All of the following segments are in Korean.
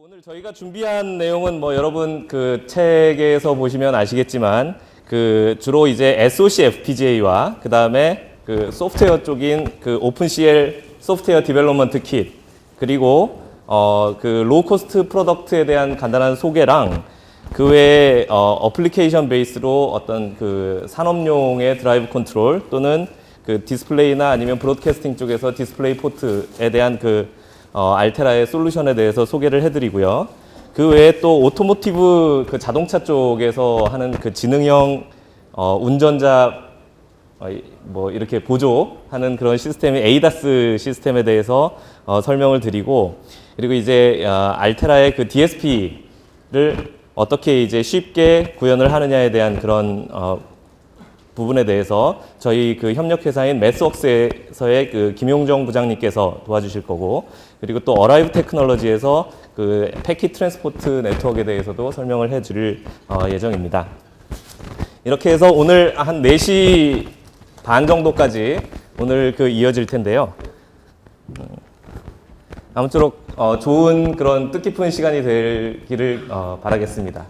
오늘 저희가 준비한 내용은 뭐 여러분 그 책에서 보시면 아시겠지만 그 주로 이제 SOC FPGA와 그 다음에 그 소프트웨어 쪽인 그 오픈CL 소프트웨어 디벨롭먼트 킷 그리고 그 로우 코스트 프로덕트에 대한 간단한 소개랑 그 외에 어플리케이션 베이스로 어떤 그 산업용의 드라이브 컨트롤 또는 그 디스플레이나 아니면 브로드캐스팅 쪽에서 디스플레이 포트에 대한 그 알테라의 솔루션에 대해서 소개를 해드리고요. 그 외에 또 오토모티브 그 자동차 쪽에서 하는 그 지능형 운전자 뭐 이렇게 보조하는 그런 시스템이 ADAS 시스템에 대해서 설명을 드리고, 그리고 이제 알테라의 그 DSP를 어떻게 이제 쉽게 구현을 하느냐에 대한 그런 부분에 대해서 저희 그 협력회사인 매스웍스에서의 그 김용정 부장님께서 도와주실 거고, 그리고 또 어라이브 테크놀로지에서 그 패킷 트랜스포트 네트워크에 대해서도 설명을 해드릴 예정입니다. 이렇게 해서 오늘 한 4시 반 정도까지 오늘 그 이어질 텐데요. 아무쪼록 좋은 그런 뜻깊은 시간이 되기를 바라겠습니다.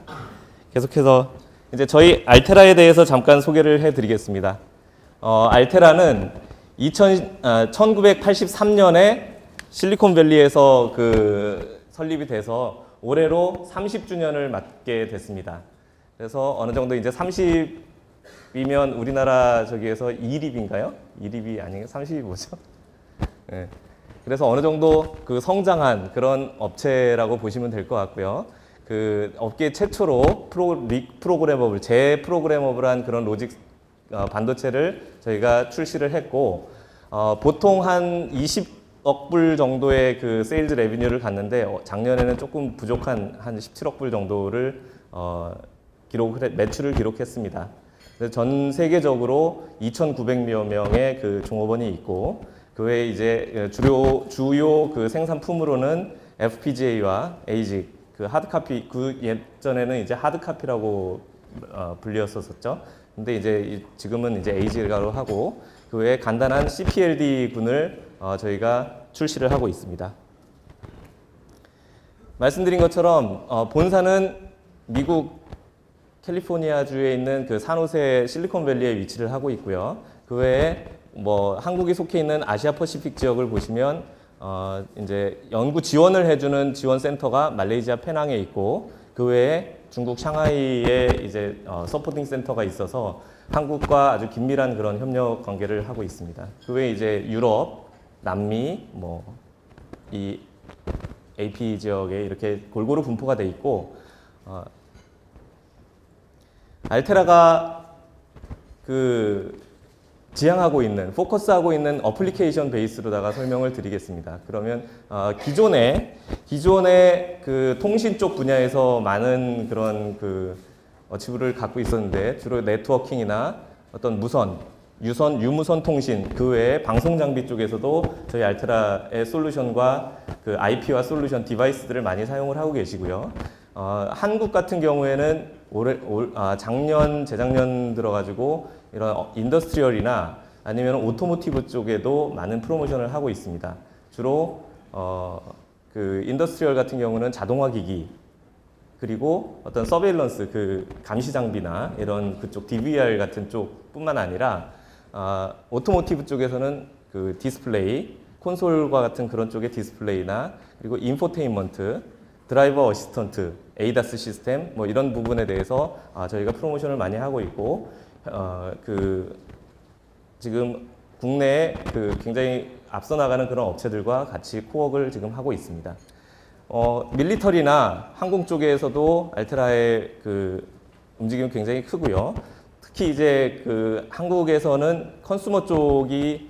계속해서 이제 저희 알테라에 대해서 잠깐 소개를 해드리겠습니다. 알테라는 1983년에 실리콘밸리에서 그 설립이 돼서 올해로 30주년을 맞게 됐습니다. 그래서 어느 정도 이제 30이면 우리나라 저기에서 2립인가요? 2립이 아니에요? 30이 뭐죠? 네. 그래서 어느 정도 그 성장한 그런 업체라고 보시면 될 것 같고요. 그 업계 최초로 프로그래머블, 재프로그래머블한 그런 로직 반도체를 저희가 출시를 했고, 보통 한 20억 불 정도의 그 세일즈 레비뉴를 갔는데 작년에는 조금 부족한 한 17억 불 정도를 매출을 기록했습니다. 그래서 전 세계적으로 2,900여 명의 그 종업원이 있고, 그 외에 이제 주요 그 생산품으로는 FPGA와 ASIC, 그 하드카피, 그 예전에는 이제 하드카피라고 불렸었죠. 근데 이제 지금은 이제 ASIC으로 하고, 그 외에 간단한 CPLD 군을 저희가 출시를 하고 있습니다. 말씀드린 것처럼 본사는 미국 캘리포니아주에 있는 그 산호세 실리콘밸리에 위치를 하고 있고요. 그 외에 뭐 한국이 속해 있는 아시아 퍼시픽 지역을 보시면 이제 연구 지원을 해주는 지원 센터가 말레이시아 페낭에 있고, 그 외에 중국 샹하이에 이제 서포팅 센터가 있어서 한국과 아주 긴밀한 그런 협력 관계를 하고 있습니다. 그 외에 이제 유럽, 남미, 뭐 이 AP 지역에 이렇게 골고루 분포가 돼 있고, 알테라가 그 지향하고 있는, 포커스하고 있는 어플리케이션 베이스로다가 설명을 드리겠습니다. 그러면 기존의 그 통신 쪽 분야에서 많은 그런 그 어치브를 갖고 있었는데, 주로 네트워킹이나 어떤 유무선 통신, 그 외에 방송 장비 쪽에서도 저희 알테라의 솔루션과 그 IP와 솔루션 디바이스들을 많이 사용을 하고 계시고요. 한국 같은 경우에는 작년, 재작년 들어가지고 이런 인더스트리얼이나 아니면 오토모티브 쪽에도 많은 프로모션을 하고 있습니다. 주로 그 인더스트리얼 같은 경우는 자동화 기기, 그리고 어떤 서베일런스, 그 감시 장비나 이런 그쪽 DVR 같은 쪽뿐만 아니라 오토모티브 쪽에서는 그 디스플레이, 콘솔과 같은 그런 쪽의 디스플레이나, 그리고 인포테인먼트, 드라이버 어시스턴트, ADAS 시스템, 뭐 이런 부분에 대해서 저희가 프로모션을 많이 하고 있고, 그 지금 국내에 그 굉장히 앞서 나가는 그런 업체들과 같이 코웍을 지금 하고 있습니다. 밀리터리나 항공 쪽에서도 알테라의 그 움직임이 굉장히 크고요. 특히 이제 그 한국에서는 컨슈머 쪽이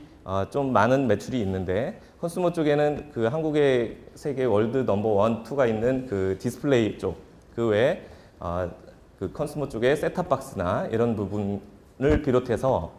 좀 많은 매출이 있는데, 컨슈머 쪽에는 그 한국의 세계 월드 넘버 1, 2가 있는 그 디스플레이 쪽, 그 외에 그 컨슈머 쪽의 셋탑박스나 이런 부분을 비롯해서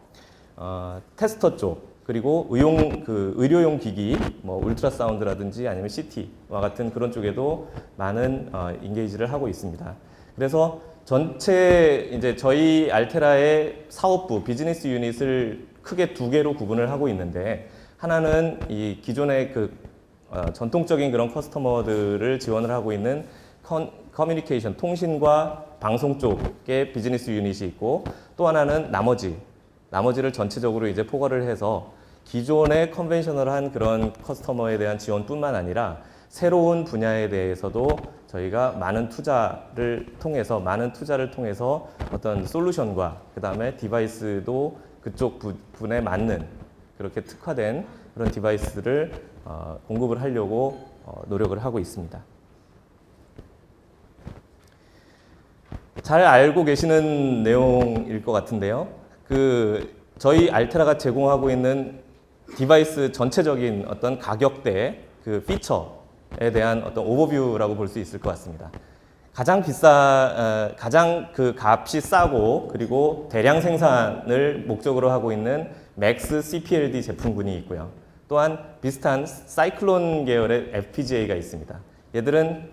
테스터 쪽, 그리고 의료용 기기, 뭐 울트라사운드라든지 아니면 CT와 같은 그런 쪽에도 많은 인게이지를 하고 있습니다. 그래서 전체 이제 저희 알테라의 사업부, 비즈니스 유닛을 크게 2개로 구분을 하고 있는데, 하나는 이 기존의 그 전통적인 그런 커스터머들을 지원을 하고 있는 커뮤니케이션, 통신과 방송 쪽의 비즈니스 유닛이 있고, 또 하나는 나머지를 전체적으로 이제 포괄을 해서 기존의 컨벤셔널한 그런 커스터머에 대한 지원뿐만 아니라 새로운 분야에 대해서도 저희가 많은 투자를 통해서 어떤 솔루션과 그 다음에 디바이스도 그쪽 분에 맞는 그렇게 특화된 그런 디바이스를 공급을 하려고 노력을 하고 있습니다. 잘 알고 계시는 내용일 것 같은데요. 저희 알테라가 제공하고 있는 디바이스 전체적인 어떤 가격대, 피처에 대한 어떤 오버뷰라고 볼 수 있을 것 같습니다. 가장 값이 싸고 그리고 대량 생산을 목적으로 하고 있는 맥스 CPLD 제품군이 있고요. 또한 비슷한 사이클론 계열의 FPGA가 있습니다. 얘들은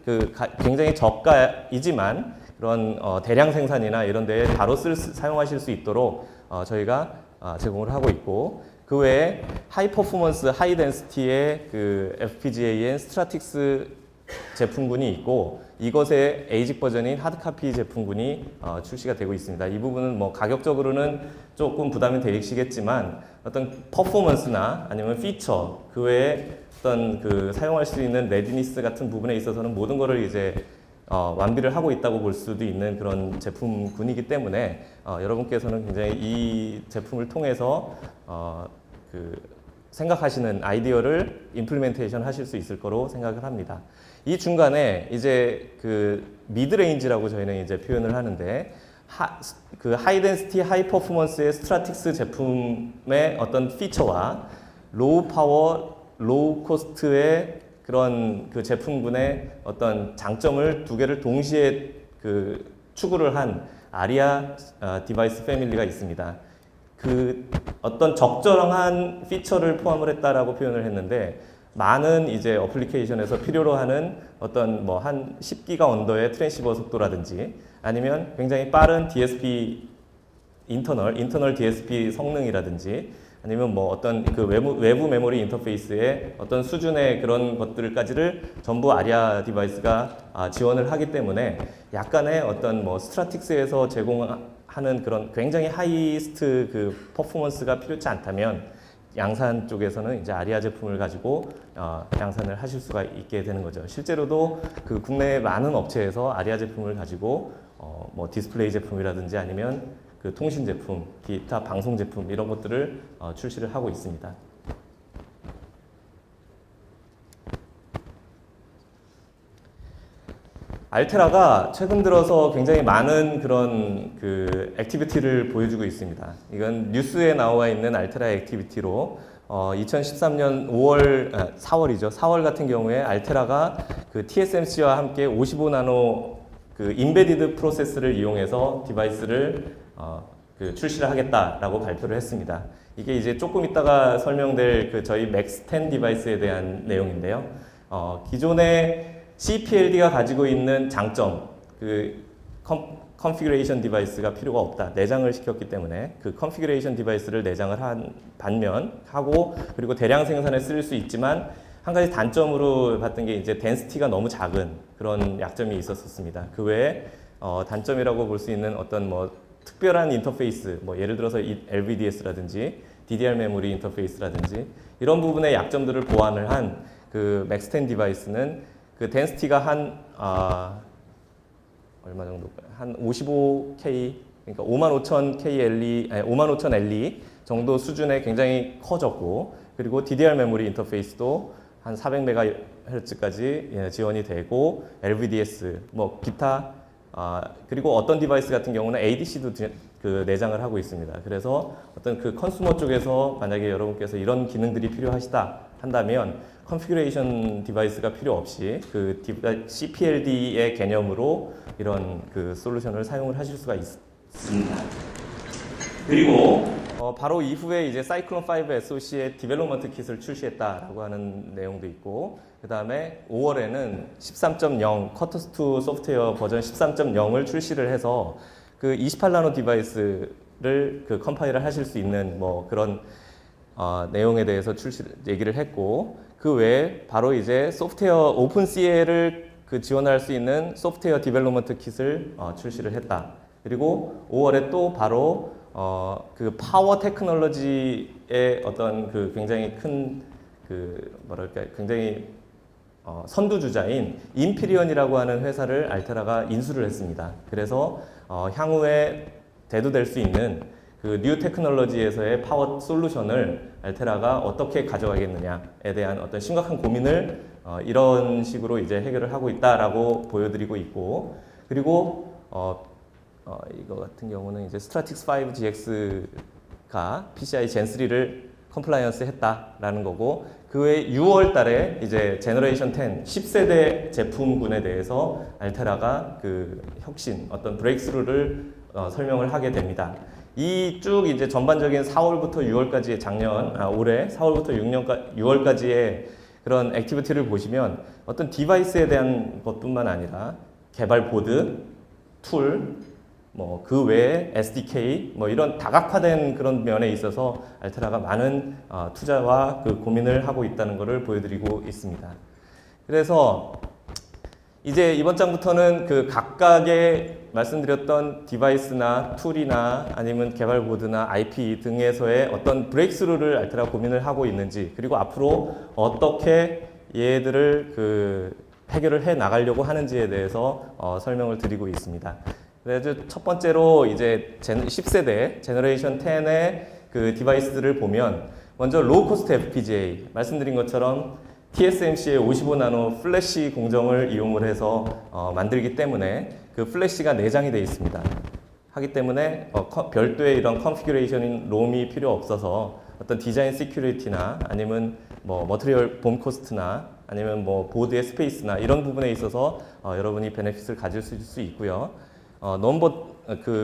굉장히 저가이지만 그런 대량 생산이나 이런 데에 바로 사용하실 수 있도록 저희가 제공을 하고 있고, 그 외에 하이 퍼포먼스, 하이 덴시티의 FPGA인 스트라틱스 제품군이 있고, 이것의 에이직 버전인 하드카피 제품군이 출시가 되고 있습니다. 이 부분은 뭐 가격적으로는 조금 부담이 되시겠지만 어떤 퍼포먼스나 아니면 피처, 그 외에 어떤 사용할 수 있는 레디니스 같은 부분에 있어서는 모든 것을 이제 완비를 하고 있다고 볼 수도 있는 그런 제품군이기 때문에 여러분께서는 굉장히 이 제품을 통해서 생각하시는 아이디어를 임플리멘테이션 하실 수 있을 거로 생각을 합니다. 이 중간에 이제 미드레인지라고 저희는 이제 표현을 하는데, 하이 덴시티, 하이 퍼포먼스의 스트라틱스 제품의 어떤 피처와 로우 파워, 로우 코스트의 그런 제품군의 어떤 장점을 두 개를 동시에 추구를 한 아리아 디바이스 패밀리가 있습니다. 어떤 적절한 피처를 포함을 했다라고 표현을 했는데, 많은 이제 어플리케이션에서 필요로 하는 어떤 한 10기가 언더의 트랜시버 속도라든지, 아니면 굉장히 빠른 DSP 인터널 DSP 성능이라든지, 아니면 어떤 외부 메모리 인터페이스의 어떤 수준의 그런 것들까지를 전부 아리아 디바이스가 지원을 하기 때문에 약간의 어떤 스트라틱스에서 제공하는 그런 굉장히 하이스트 퍼포먼스가 필요치 않다면 양산 쪽에서는 이제 아리아 제품을 가지고 양산을 하실 수가 있게 되는 거죠. 실제로도 국내 많은 업체에서 아리아 제품을 가지고 디스플레이 제품이라든지 아니면 통신 제품, 기타 방송 제품 이런 것들을 출시를 하고 있습니다. 알테라가 최근 들어서 굉장히 많은 그런 액티비티를 보여주고 있습니다. 이건 뉴스에 나와 있는 알테라의 액티비티로 2013년 4월이죠. 4월 같은 경우에 알테라가 TSMC와 함께 55나노 인베디드 프로세스를 이용해서 디바이스를 출시를 하겠다라고 발표를 했습니다. 이게 이제 조금 있다가 설명될 저희 맥스10 디바이스에 대한 내용인데요. 기존의 CPLD가 가지고 있는 장점, 컨피그레이션 디바이스가 필요가 없다. 내장을 시켰기 때문에 컨피그레이션 디바이스를 내장을 하고 그리고 대량 생산에 쓸 수 있지만 한 가지 단점으로 봤던 게 이제 덴시티가 너무 작은 그런 약점이 있었습니다. 그 외에 단점이라고 볼 수 있는 어떤 특별한 인터페이스, 예를 들어서 LVDS라든지 DDR 메모리 인터페이스라든지 이런 부분의 약점들을 보완을 한 맥스10 디바이스는 덴시티가 얼마 정도일까요? 한 55K, 그러니까 55,000 LE 정도 수준의 굉장히 커졌고, 그리고 DDR 메모리 인터페이스도 한 400MHz까지 지원이 되고, LVDS, 기타, 그리고 어떤 디바이스 같은 경우는 ADC도 내장을 하고 있습니다. 그래서 어떤 컨슈머 쪽에서 만약에 여러분께서 이런 기능들이 필요하시다 한다면 컨피그레이션 디바이스가 필요 없이 CPLD의 개념으로 이런 솔루션을 사용을 하실 수가 있습니다. 그리고 바로 이후에 이제 사이클론 5 SoC의 디벨롭먼트 킷을 출시했다라고 하는 내용도 있고, 그 다음에 5월에는 13.0 커터스2 소프트웨어 버전 13.0을 출시를 해서 28나노 디바이스를 컴파일을 하실 수 있는 그런 내용에 대해서 얘기를 했고, 그 외에 바로 이제 소프트웨어 오픈CL을 지원할 수 있는 소프트웨어 디벨롭먼트 킷을 출시를 했다. 그리고 5월에 또 바로 그 파워 테크놀로지의 어떤 굉장히 큰 뭐랄까 굉장히 선두주자인 인피리언이라고 하는 회사를 알테라가 인수를 했습니다. 그래서 향후에 대두될 수 있는 그 뉴 테크놀로지에서의 파워 솔루션을 알테라가 어떻게 가져가겠느냐에 대한 어떤 심각한 고민을 이런 식으로 이제 해결을 하고 있다라고 보여드리고 있고, 그리고 이거 같은 경우는 이제 스트라틱스 5 GX가 PCI Gen 3를 컴플라이언스 했다라는 거고, 그 외에 6월 달에 이제 제너레이션 10, 10세대 제품군에 대해서 알테라가 그 혁신, 어떤 브레이크스루를 설명을 하게 됩니다. 이 쭉 이제 전반적인 4월부터 6월까지의 올해 4월부터 6월까지의 그런 액티비티를 보시면 어떤 디바이스에 대한 것뿐만 아니라 개발 보드, 툴, 뭐 그 외에 SDK 뭐 이런 다각화된 그런 면에 있어서 알테라가 많은 투자와 그 고민을 하고 있다는 것을 보여드리고 있습니다. 그래서 이제 이번 장부터는 그 각각의 말씀드렸던 디바이스나 툴이나 아니면 개발 보드나 IP 등에서의 어떤 브레이크스루를 알테라가 고민을 하고 있는지, 그리고 앞으로 어떻게 얘들을 해결을 해 나가려고 하는지에 대해서 설명을 드리고 있습니다. 그래서 첫 번째로 이제 10세대 제너레이션 10의 그 디바이스들을 보면, 먼저 로우 코스트 FPGA 말씀드린 것처럼 TSMC의 55나노 플래시 공정을 이용을 해서 만들기 때문에 그 플래시가 내장이 되어 있습니다. 하기 때문에 별도의 이런 컨피규레이션인 롬이 필요 없어서 어떤 디자인 시큐리티나 아니면 뭐 머티리얼 봄 코스트나 아니면 뭐 보드의 스페이스나 이런 부분에 있어서 여러분이 베네핏을 가질 수 있고요.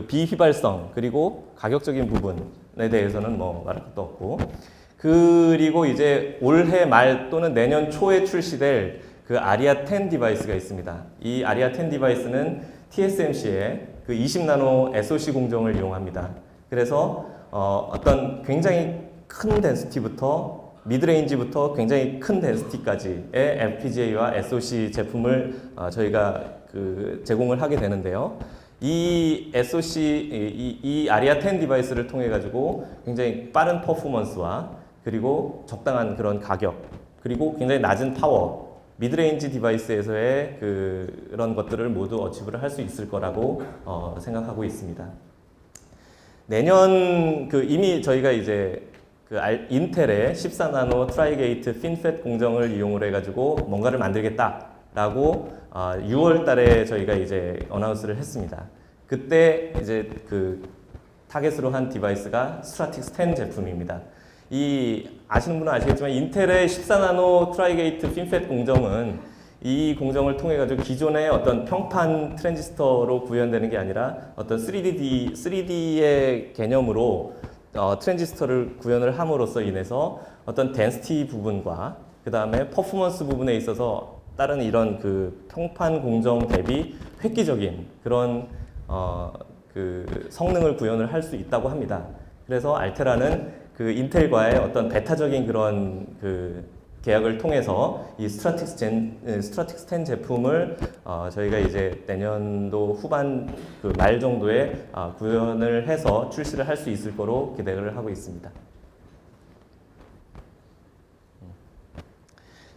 비휘발성 그리고 가격적인 부분에 대해서는 뭐 말할 것도 없고, 그리고 이제 올해 말 또는 내년 초에 출시될 그 아리아 10 디바이스가 있습니다. 이 아리아 10 디바이스는 TSMC의 그 20나노 SoC 공정을 이용합니다. 그래서 어떤 굉장히 큰 덴시티부터 미드레인지부터 굉장히 큰 덴시티까지의 FPGA와 SoC 제품을 저희가 제공을 하게 되는데요. 이 SoC, 이 아리아 10 디바이스를 통해 가지고 굉장히 빠른 퍼포먼스와 그리고 적당한 그런 가격, 그리고 굉장히 낮은 파워, 미드레인지 디바이스에서의 그런 것들을 모두 어치브를 할 수 있을 거라고 생각하고 있습니다. 내년 이미 저희가 이제 인텔의 14나노 트라이게이트 핀팻 공정을 이용을 해가지고 뭔가를 만들겠다라고 6월 달에 저희가 이제 어나운스를 했습니다. 그때 이제 타겟으로 한 디바이스가 스트라틱스 10 제품입니다. 아시는 분은 아시겠지만 인텔의 14나노 트라이게이트 핀팻 공정은 이 공정을 통해 가지고 기존의 어떤 평판 트랜지스터로 구현되는 게 아니라 어떤 3D의 개념으로 트랜지스터를 구현을 함으로써 인해서 어떤 덴시티 부분과 그 다음에 퍼포먼스 부분에 있어서 다른 이런 평판 공정 대비 획기적인 그런 성능을 구현을 할 수 있다고 합니다. 그래서 알테라는 인텔과의 어떤 베타적인 그런 계약을 통해서 이 스트라틱스 10 제품을 저희가 이제 내년도 후반 말 정도에 구현을 해서 출시를 할 수 있을 거로 기대를 하고 있습니다.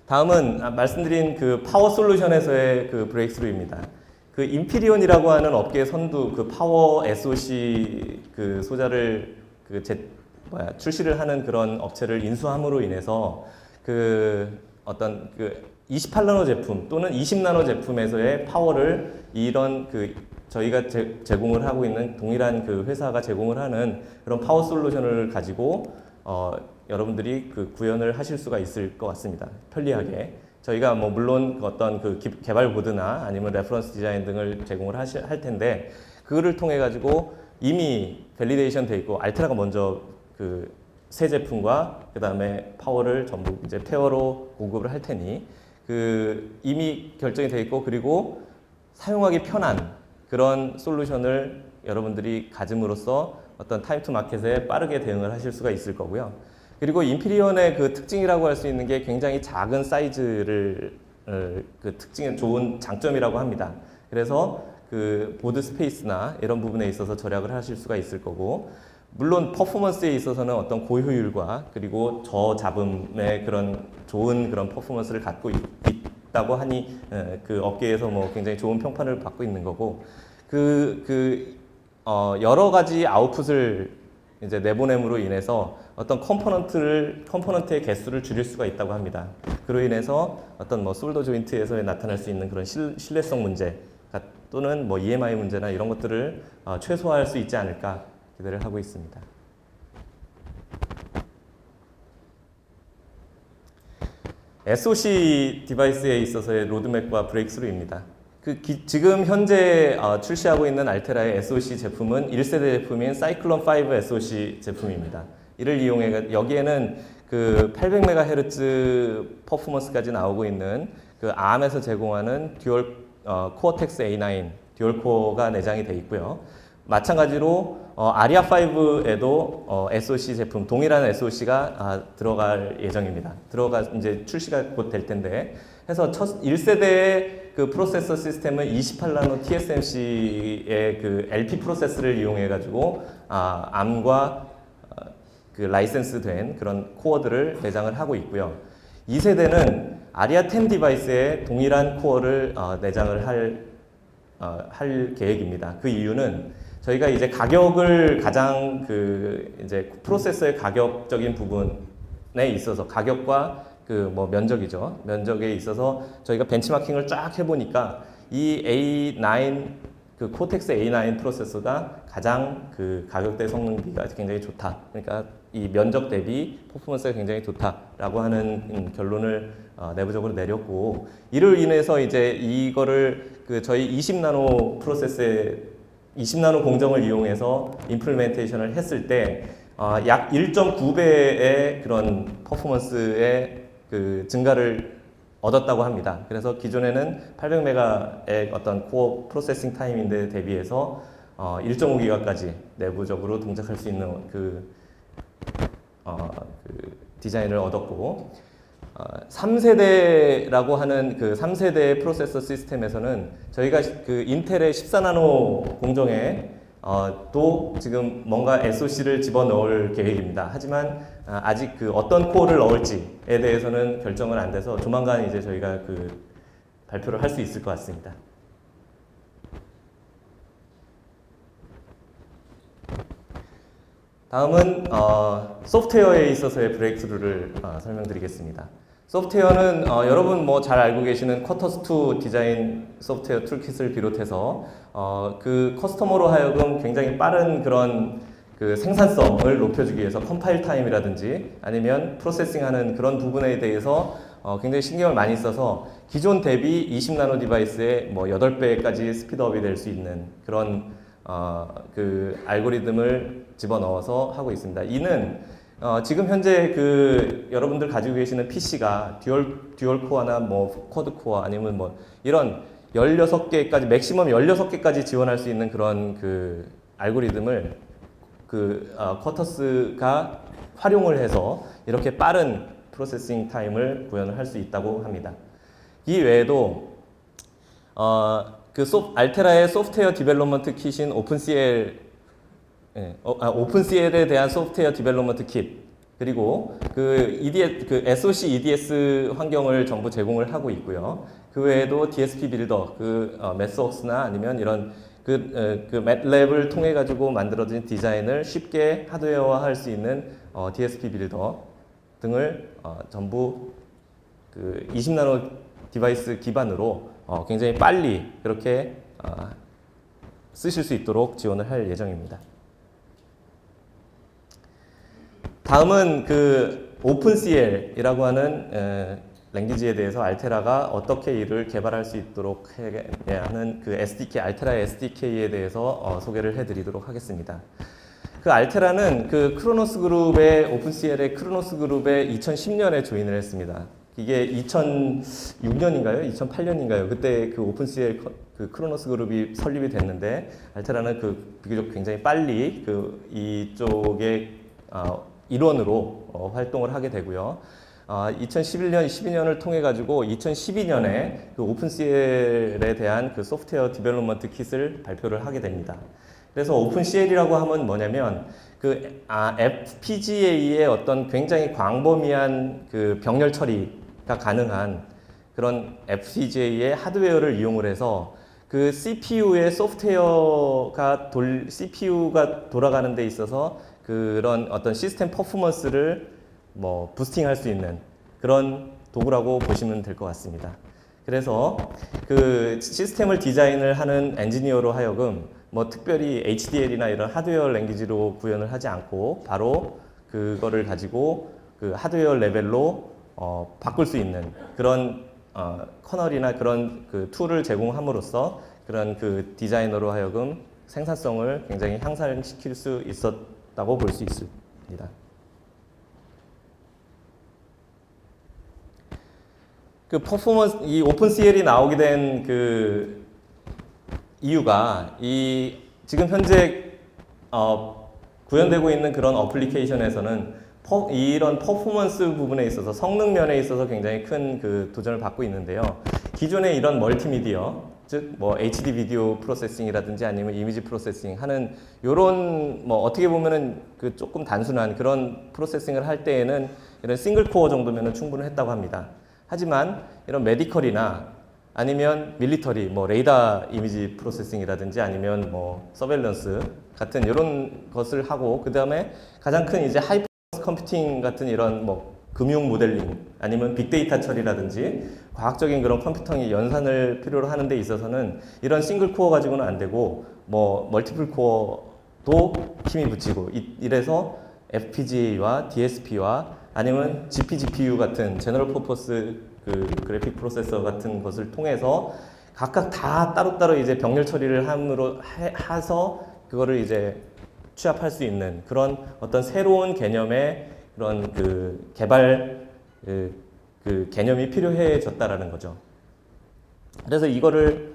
다음은 말씀드린 파워 솔루션에서의 브레이크스루입니다. 인피리온이라고 하는 업계 선두 파워 SoC 소자를 출시를 하는 그런 업체를 인수함으로 인해서 어떤 28나노 제품 또는 20나노 제품에서의 파워를 이런 저희가 제공을 하고 있는 동일한 회사가 제공을 하는 그런 파워 솔루션을 가지고 여러분들이 구현을 하실 수가 있을 것 같습니다. 편리하게. 저희가 뭐 물론 어떤 개발 보드나 아니면 레퍼런스 디자인 등을 제공을 할 텐데, 그거를 통해 가지고 이미 밸리데이션 돼 있고 알테라가 먼저 새 제품과 그 다음에 파워를 전부 이제 페어로 공급을 할 테니 이미 결정이 돼 있고, 그리고 사용하기 편한 그런 솔루션을 여러분들이 가짐으로써 어떤 타임 투 마켓에 빠르게 대응을 하실 수가 있을 거고요. 그리고 인피리온의 그 특징이라고 할 수 있는 게 굉장히 작은 사이즈를 그 특징은 좋은 장점이라고 합니다. 그래서 그 보드 스페이스나 이런 부분에 있어서 절약을 하실 수가 있을 거고, 물론 퍼포먼스에 있어서는 어떤 고효율과 그리고 저잡음의 그런 좋은 그런 퍼포먼스를 갖고 있다고 하니 그 업계에서 뭐 굉장히 좋은 평판을 받고 있는 거고, 여러 가지 아웃풋을 이제 내보냄으로 인해서 어떤 컴포넌트의 개수를 줄일 수가 있다고 합니다. 그로 인해서 어떤 뭐 솔더 조인트에서 나타날 수 있는 그런 신뢰성 문제 또는 뭐 EMI 문제나 이런 것들을 최소화할 수 있지 않을까 기대를 하고 있습니다. SoC 디바이스에 있어서의 로드맵과 브레이크스루입니다. 지금 현재 출시하고 있는 알테라의 SoC 제품은 1세대 제품인 사이클론 5 SoC 제품입니다. 이를 이용해 여기에는 그 800MHz 퍼포먼스까지 나오고 있는 그 ARM에서 제공하는 듀얼 코어텍스 A9 듀얼 코어가 내장이 되어 있고요. 마찬가지로 아리아 5에도 SoC 제품 동일한 SoC가 들어갈 예정입니다. 이제 출시가 곧 될 텐데, 해서 1세대의 그 프로세서 시스템은 28나노 TSMC의 그 LP 프로세스를 이용해 가지고 ARM과 그 라이센스된 그런 코어들을 내장을 하고 있고요. 2세대는 아리아 10 디바이스에 동일한 코어를 내장을 할 계획입니다. 그 이유는 저희가 이제 가격을 가장 이제 프로세서의 가격적인 부분에 있어서 가격과 그 뭐 면적이죠. 면적에 있어서 저희가 벤치마킹을 쫙 해보니까 이 A9 그 코텍스 A9 프로세서가 가장 그 가격대 성능비가 굉장히 좋다. 그러니까 이 면적 대비 퍼포먼스가 굉장히 좋다라고 하는 결론을 내부적으로 내렸고, 이를 인해서 이제 이거를 그 저희 20나노 프로세스에 20나노 공정을 이용해서 임플리멘테이션을 했을 때 약 1.9배의 그런 퍼포먼스의 그 증가를 얻었다고 합니다. 그래서 기존에는 800메가의 어떤 코어 프로세싱 타임인데 대비해서 1.5기가까지 내부적으로 동작할 수 있는 그 디자인을 얻었고, 3세대라고 하는 그 3세대 프로세서 시스템에서는 저희가 그 인텔의 14나노 공정에 또 지금 뭔가 SoC를 집어넣을 계획입니다. 하지만 아직 그 어떤 코어를 넣을지에 대해서는 결정은 안 돼서 조만간 이제 저희가 그 발표를 할 수 있을 것 같습니다. 다음은 소프트웨어에 있어서의 브레이크스루를 설명드리겠습니다. 소프트웨어는 여러분 뭐 잘 알고 계시는 쿼터스2 디자인 소프트웨어 툴킷을 비롯해서 그 커스터머로 하여금 굉장히 빠른 그런 그 생산성을 높여주기 위해서 컴파일 타임이라든지 아니면 프로세싱하는 그런 부분에 대해서 굉장히 신경을 많이 써서 기존 대비 20나노 디바이스의 뭐 8배까지 스피드업이 될 수 있는 그런 그 알고리즘을 집어넣어서 하고 있습니다. 이는 지금 현재 그 여러분들 가지고 계시는 PC가 듀얼 코어나 뭐 쿼드 코어 아니면 뭐 이런 16개까지 맥시멈 16개까지 지원할 수 있는 그런 그 알고리즘을 그 쿼터스가 활용을 해서 이렇게 빠른 프로세싱 타임을 구현을 할 수 있다고 합니다. 이 외에도 알테라의 소프트웨어 디벨롭먼트 킷인 오픈CL에 대한 소프트웨어 디벨롭먼트 킷, 그리고 그 SoC EDS 환경을 전부 제공을 하고 있고요. 그 외에도 DSP 빌더, 매스웍스나 아니면 이런 맷랩을 통해 가지고 만들어진 디자인을 쉽게 하드웨어화할 수 있는 DSP 빌더 등을 전부 그 20나노 디바이스 기반으로 굉장히 빨리 그렇게 쓰실 수 있도록 지원을 할 예정입니다. 다음은 그 오픈CL이라고 하는 랭귀지에 대해서 알테라가 어떻게 이를 개발할 수 있도록 하는 그 SDK, 알테라의 SDK에 대해서 소개를 해드리도록 하겠습니다. 그 알테라는 그 크로노스 그룹의 오픈CL의 크로노스 그룹에 2010년에 조인을 했습니다. 이게 2006년인가요? 2008년인가요? 그때 그 오픈CL 그 크로노스 그룹이 설립이 됐는데, 알테라는 그 비교적 굉장히 빨리 그 이쪽에 일원으로 활동을 하게 되고요. 2011년, 12년을 통해 가지고 2012년에 그 오픈CL에 대한 그 소프트웨어 디벨롭먼트 킷을 발표를 하게 됩니다. 그래서 오픈CL이라고 하면 뭐냐면 그 FPGA의 어떤 굉장히 광범위한 그 병렬 처리가 가능한 그런 FPGA의 하드웨어를 이용을 해서 그 CPU의 CPU가 돌아가는 데 있어서 그런 어떤 시스템 퍼포먼스를 뭐 부스팅할 수 있는 그런 도구라고 보시면 될 것 같습니다. 그래서 그 시스템을 디자인을 하는 엔지니어로 하여금 뭐 특별히 HDL이나 이런 하드웨어 랭귀지로 구현을 하지 않고 바로 그거를 가지고 그 하드웨어 레벨로 바꿀 수 있는 그런 커널이나 그런 그 툴을 제공함으로써 그런 그 디자이너로 하여금 생산성을 굉장히 향상시킬 수 있었다고 볼 수 있습니다. 그 퍼포먼스, 이 오픈CL이 나오게 된 그 이유가 지금 현재 구현되고 있는 그런 어플리케이션에서는 이런 퍼포먼스 부분에 있어서 성능 면에 있어서 굉장히 큰 그 도전을 받고 있는데요. 기존의 이런 멀티미디어, 즉 뭐 HD 비디오 프로세싱이라든지 아니면 이미지 프로세싱 하는 요런 뭐 어떻게 보면은 그 조금 단순한 그런 프로세싱을 할 때에는 이런 싱글 코어 정도면은 충분했다고 합니다. 하지만 이런 메디컬이나 아니면 밀리터리, 뭐 레이더 이미지 프로세싱이라든지 아니면 뭐 서베일런스 같은 이런 것을 하고 그 다음에 가장 큰 이제 하이퍼 컴퓨팅 같은 이런 뭐 금융 모델링 아니면 빅데이터 처리라든지 과학적인 그런 컴퓨팅의 연산을 필요로 하는 데 있어서는 이런 싱글 코어 가지고는 안 되고 뭐 멀티플 코어도 힘이 붙이고 이래서 FPGA와 DSP와 아니면 GPGPU 같은 제너럴 퍼포스 그 그래픽 프로세서 같은 것을 통해서 각각 다 따로따로 이제 병렬 처리를 해서 그거를 이제 취합할 수 있는 그런 어떤 새로운 개념의 그런 그 개발 그 개념이 필요해졌다라는 거죠. 그래서 이거를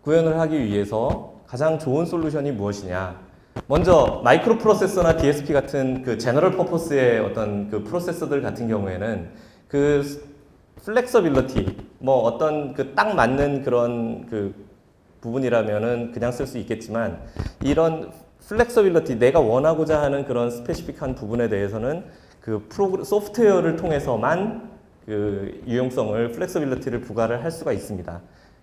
구현을 하기 위해서 가장 좋은 솔루션이 무엇이냐? 먼저 마이크로 프로세서나 DSP 같은 그 제너럴 퍼포스의 어떤 그 프로세서들 같은 경우에는 그 플렉서빌리티 뭐 어떤 그 딱 맞는 그런 그 부분이라면은 그냥 쓸 수 있겠지만 이런 플렉서빌리티 내가 원하고자 하는 그런 스페시픽한 부분에 대해서는 그 소프트웨어를 통해서만 그 유용성을 플렉서빌리티를 부과를 할 수가 있습니다.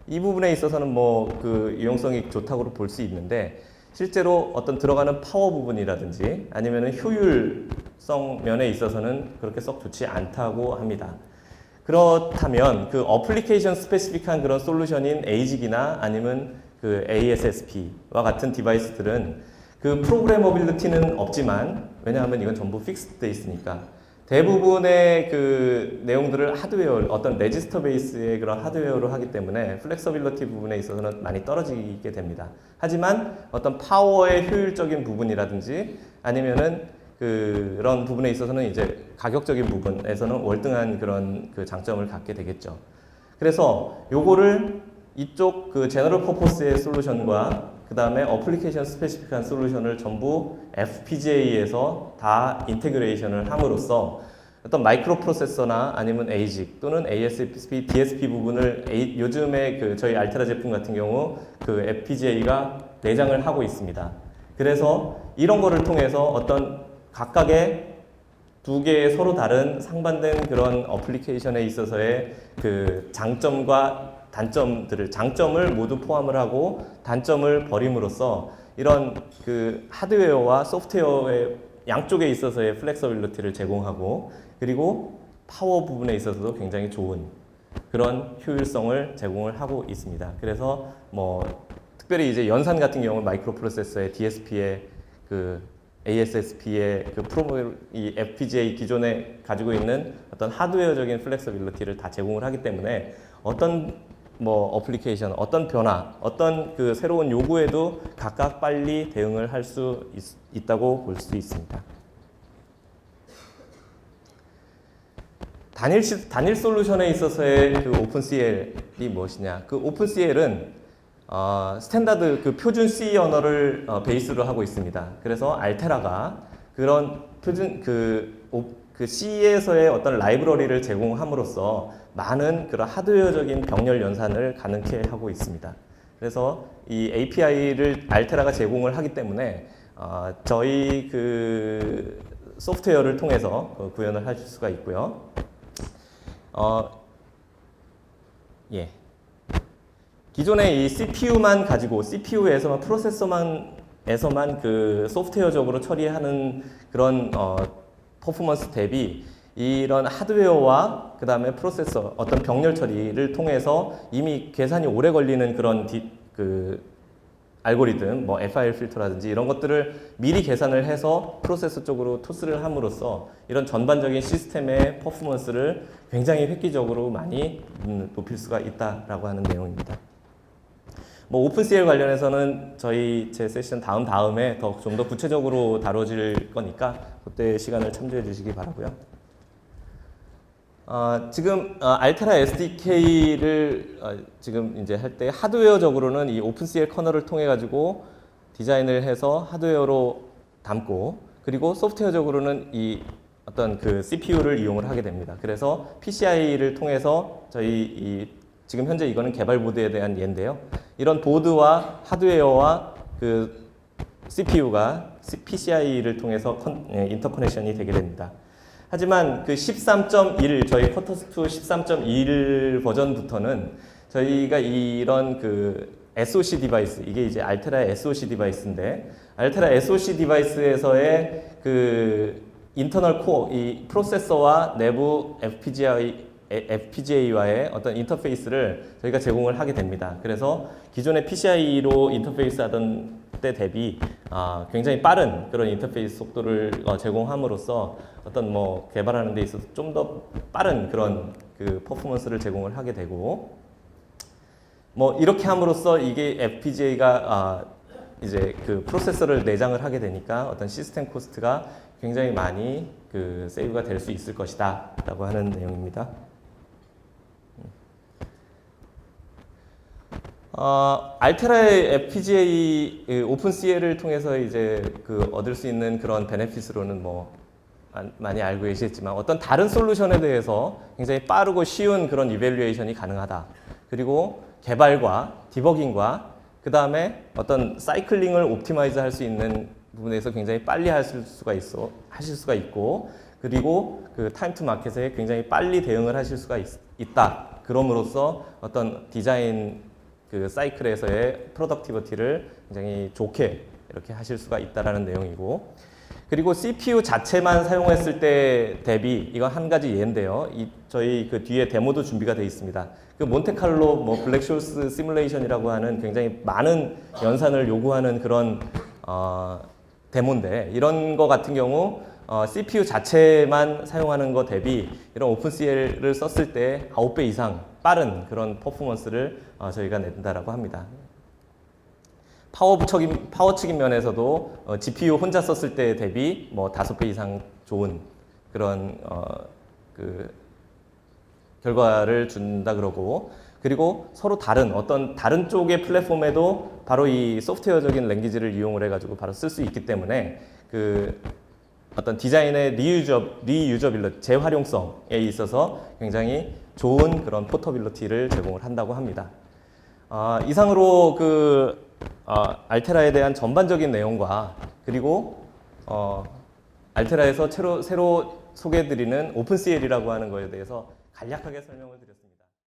이 부분에 있어서는 뭐 그 유용성이 좋다고 볼 수 있는데 실제로 어떤 들어가는 파워 부분이라든지 아니면은 효율성 면에 있어서는 그렇게 썩 좋지 않다고 합니다. 그렇다면 그 어플리케이션 스페시픽한 그런 솔루션인 ASIC이나 아니면 그 ASSP와 같은 디바이스들은 그 프로그래머빌리티는 없지만 왜냐하면 이건 전부 픽스돼 있으니까 대부분의 그 내용들을 하드웨어 어떤 레지스터 베이스의 그런 하드웨어로 하기 때문에 플렉서빌리티 부분에 있어서는 많이 떨어지게 됩니다. 하지만 어떤 파워의 효율적인 부분이라든지 아니면은 그런 부분에 있어서는 이제 가격적인 부분에서는 월등한 그런 그 장점을 갖게 되겠죠. 그래서 요거를 이쪽 그 제너럴 퍼포스의 솔루션과 그 다음에 어플리케이션 스페시픽한 솔루션을 전부 FPGA에서 다 인테그레이션을 함으로써 어떤 마이크로 프로세서나 아니면 ASIC 또는 ASSP, DSP 부분을 요즘에 그 저희 알테라 제품 같은 경우 그 FPGA가 내장을 하고 있습니다. 그래서 이런 거를 통해서 어떤 각각의 두 개의 서로 다른 상반된 그런 어플리케이션에 있어서의 그 장점과 단점들을 장점을 모두 포함을 하고 단점을 버림으로써 이런 그 하드웨어와 소프트웨어의 양쪽에 있어서의 플렉서빌리티를 제공하고 그리고 파워 부분에 있어서도 굉장히 좋은 그런 효율성을 제공을 하고 있습니다. 그래서 뭐 특별히 이제 연산 같은 경우는 마이크로 프로세서의 DSP의 그 ASSP의 그 이 FPGA 기존에 가지고 있는 어떤 하드웨어적인 플렉서빌리티를 다 제공을 하기 때문에 어떤 뭐 어플리케이션, 어떤 변화, 어떤 그 새로운 요구에도 각각 빨리 대응을 할 수 있다고 볼 수 있습니다. 단일 솔루션에 있어서의 그 오픈CL이 무엇이냐? 그 오픈CL은 스탠다드 그 표준 C 언어를 베이스로 하고 있습니다. 그래서 알테라가 그런 표준 그 C에서의 어떤 라이브러리를 제공함으로써 많은 그런 하드웨어적인 병렬 연산을 가능케 하고 있습니다. 그래서 이 API를 알테라가 제공을 하기 때문에 저희 그 소프트웨어를 통해서 구현을 하실 수가 있고요. 예. 기존에 이 CPU만 가지고 CPU에서만 프로세서만에서만 그 소프트웨어적으로 처리하는 그런 퍼포먼스 대비 이런 하드웨어와 그 다음에 프로세서 어떤 병렬 처리를 통해서 이미 계산이 오래 걸리는 그런 알고리즘, 뭐 FIR 필터라든지 이런 것들을 미리 계산을 해서 프로세서 쪽으로 토스를 함으로써 이런 전반적인 시스템의 퍼포먼스를 굉장히 획기적으로 많이 높일 수가 있다라고 하는 내용입니다. 뭐 오픈CL 관련해서는 제 세션 다음에 좀 더 구체적으로 다뤄질 거니까 그때 시간을 참조해 주시기 바라고요. 지금 알테라 SDK를 지금 이제 할 때 하드웨어적으로는 이 오픈CL 커널을 통해 가지고 디자인을 해서 하드웨어로 담고 그리고 소프트웨어적으로는 이 어떤 그 CPU를 이용을 하게 됩니다. 그래서 PCI를 통해서 지금 현재 이거는 개발 보드에 대한 예인데요. 이런 보드와 하드웨어와 그 CPU가 PCI를 통해서 인터커넥션이 되게 됩니다. 하지만 그 13.1 저희 쿼터스2 13.1 버전부터는 저희가 이런 그 SoC 디바이스 이게 이제 알테라의 SoC 디바이스인데 알테라 SoC 디바이스에서의 그 인터널 코어 이 프로세서와 내부 FPGA와의 어떤 인터페이스를 저희가 제공을 하게 됩니다. 그래서 기존의 PCI로 인터페이스 하던 때 대비 굉장히 빠른 그런 인터페이스 속도를 제공함으로써 어떤 뭐 개발하는 데 있어서 좀 더 빠른 그런 그 퍼포먼스를 제공을 하게 되고 뭐 이렇게 함으로써 이게 FPGA가 이제 그 프로세서를 내장을 하게 되니까 어떤 시스템 코스트가 굉장히 많이 그 세이브가 될 수 있을 것이다 라고 하는 내용입니다. 알테라의 FPGA 오픈CL을 통해서 이제 그 얻을 수 있는 그런 베네핏으로는 뭐 많이 알고 계시겠지만 어떤 다른 솔루션에 대해서 굉장히 빠르고 쉬운 그런 이밸류에이션이 가능하다. 그리고 개발과 디버깅과 그 다음에 어떤 사이클링을 옵티마이즈 할 수 있는 부분에서 굉장히 빨리 하실 수가 있고 그리고 그 타임 투 마켓에 굉장히 빨리 대응을 하실 수가 있다. 그럼으로써 어떤 디자인 그 사이클에서의 프로덕티비티를 굉장히 좋게 이렇게 하실 수가 있다라는 내용이고 그리고 CPU 자체만 사용했을 때 대비 이건 한 가지 예인데요. 저희 그 뒤에 데모도 준비가 되어 있습니다. 그 몬테칼로 뭐 블랙쇼스 시뮬레이션이라고 하는 굉장히 많은 연산을 요구하는 그런 데모인데 이런 거 같은 경우 CPU 자체만 사용하는 거 대비 이런 오픈CL을 썼을 때 9배 이상 빠른 그런 퍼포먼스를 저희가 낸다라고 합니다. 파워측인 면에서도 GPU 혼자 썼을 때 대비 뭐 5배 이상 좋은 그런 그 결과를 준다 그러고 그리고 서로 어떤 다른 쪽의 플랫폼에도 바로 이 소프트웨어적인 랭귀지를 이용을 해가지고 바로 쓸 수 있기 때문에 그 어떤 디자인의 리유저빌리티, 재활용성에 있어서 굉장히 좋은 그런 포터빌리티를 제공을 한다고 합니다. 이상으로 알테라에 대한 전반적인 내용과 그리고 알테라에서 새로 소개해드리는 오픈CL이라고 하는 거에 대해서 간략하게 설명을 드렸습니다.